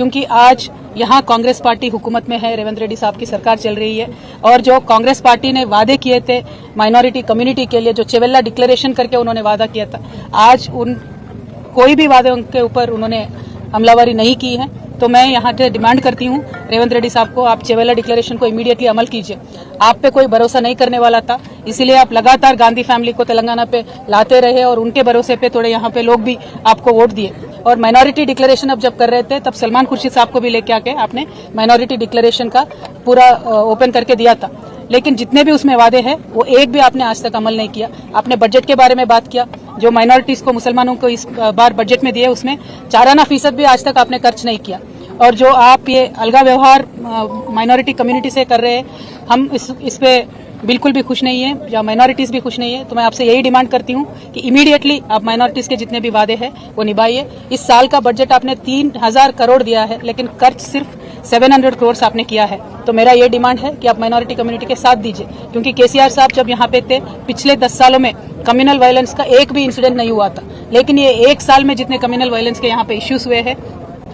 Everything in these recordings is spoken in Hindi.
क्योंकि आज यहाँ कांग्रेस पार्टी हुकूमत में है, रेवंत रेड्डी साहब की सरकार चल रही है और जो कांग्रेस पार्टी ने वादे किए थे माइनॉरिटी कम्युनिटी के लिए, जो चेवेल्ला डिक्लेरेशन करके उन्होंने वादा किया था, आज उन कोई भी वादे उनके ऊपर उन्होंने हमलावरी नहीं की है। तो मैं यहाँ से डिमांड करती हूँ रेवंत रेड्डी साहब को, आप चेवेल्ला डिक्लेरेशन को इमीडिएटली अमल कीजिए। आप पे कोई भरोसा नहीं करने वाला था, इसीलिए आप लगातार गांधी फैमिली को तेलंगाना पे लाते रहे और उनके भरोसे पे थोड़े यहाँ पे लोग भी आपको वोट दिए। और माइनॉरिटी डिक्लेरेशन अब जब कर रहे थे तब सलमान खुर्शीद साहब को भी लेके आके आपने माइनॉरिटी डिक्लेरेशन का पूरा ओपन करके दिया था, लेकिन जितने भी उसमें वादे हैं वो एक भी आपने आज तक अमल नहीं किया। आपने बजट के बारे में बात किया, जो माइनॉरिटीज को, मुसलमानों को इस बार बजट में दिए उसमें 4% भी आज तक आपने खर्च नहीं किया। और जो आप ये अलगा व्यवहार माइनॉरिटी कम्युनिटी से कर रहे हैं, हम इस पे बिल्कुल भी खुश नहीं है, या माइनॉरिटीज भी खुश नहीं है। तो मैं आपसे यही डिमांड करती हूँ कि इमीडिएटली आप माइनॉरिटीज के जितने भी वादे हैं वो निभाइए। इस साल का बजट आपने 3000 करोड़ दिया है, लेकिन खर्च सिर्फ 700 करोड़ आपने किया है। तो मेरा ये डिमांड है कि आप माइनॉरिटी कम्युनिटी के साथ दीजिए, क्योंकि केसीआर साहब जब यहाँ पे थे पिछले 10 सालों में कम्युनल वायलेंस का एक भी इंसिडेंट नहीं हुआ था, लेकिन ये एक साल में जितने कम्युनल वायलेंस के यहाँ पे इश्यूज हुए हैं,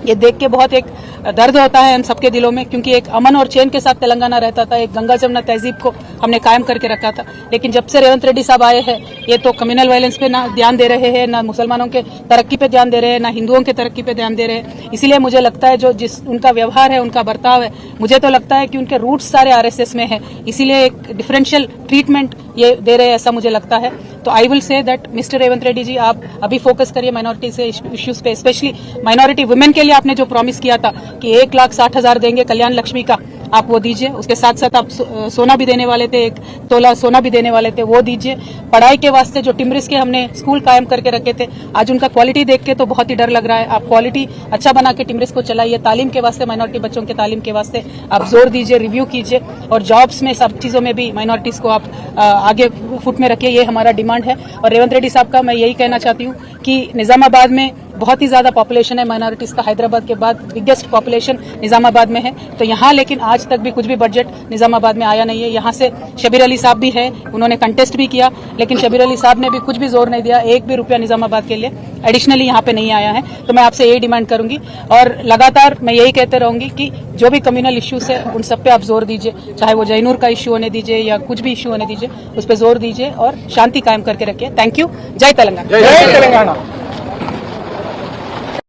ये देख के बहुत एक दर्द होता है हम सबके दिलों में, क्योंकि एक अमन और चैन के साथ तेलंगाना रहता था, एक गंगा जमुना तहजीब को हमने कायम करके रखा था। लेकिन जब से रेवंत रेड्डी साहब आए हैं, ये तो कम्युनल वायलेंस पे ना ध्यान दे रहे हैं, ना मुसलमानों के तरक्की पे ध्यान दे रहे हैं, ना हिंदुओं के तरक्की पे ध्यान दे रहे हैं। इसीलिए मुझे लगता है जो जिस उनका व्यवहार है, उनका बर्ताव है, मुझे तो लगता है कि उनके रूट्स सारे आरएसएस में है, इसीलिए एक डिफरेंशियल ट्रीटमेंट ये दे रहे हैं, ऐसा मुझे लगता है। तो I will say that mister Revanth Reddy ji, आप अभी फोकस करिए माइनॉरिटी से इश्यूज पे, स्पेशली माइनॉरिटी वुमेन के लिए आपने जो प्रॉमिस किया था कि 1,60,000 देंगे कल्याण लक्ष्मी का, आप वो दीजिए। उसके साथ साथ आप सोना भी देने वाले थे, 1 तोला सोना भी देने वाले थे, वो दीजिए। पढ़ाई के वास्ते जो टिम्रिस के हमने स्कूल कायम करके रखे थे, आज उनका क्वालिटी देख के तो बहुत ही डर लग रहा है। आप क्वालिटी अच्छा बना के टिम्रिस को चलाइए, तालीम के वास्ते, माइनॉरिटी बच्चों के तालीम के वास्ते आप जोर दीजिए, रिव्यू कीजिए, और जॉब्स में सब चीजों में भी माइनॉरिटीज को आप आगे फुट में रखिए, ये हमारा डिमांड है। और रेवंत रेड्डी साहब का मैं यही कहना चाहती हूँ कि निजामाबाद में बहुत ही ज्यादा पॉपुलेशन है माइनॉरिटीज का, हैदराबाद के बाद बिगेस्ट पॉपुलेशन निजामाबाद में है। तो यहाँ लेकिन आज तक भी कुछ भी बजट निजामाबाद में आया नहीं है। यहाँ से शबीर अली साहब भी है, उन्होंने कंटेस्ट भी किया, लेकिन शबीर अली साहब ने भी कुछ भी जोर नहीं दिया, 1 भी रुपया निजामाबाद के लिए एडिशनली यहाँ पे नहीं आया है। तो मैं आपसे यही डिमांड करूंगी और लगातार मैं यही कहते रहूंगी कि जो भी कम्युनल इश्यूज है उन सब पे आप जोर दीजिए, चाहे वो जैनूर का इश्यू होने दीजिए या कुछ भी इश्यू होने दीजिए, उस पर जोर दीजिए और शांति कायम करके रखिए। Thank you. जय तेलंगाना। जय तेलंगाना।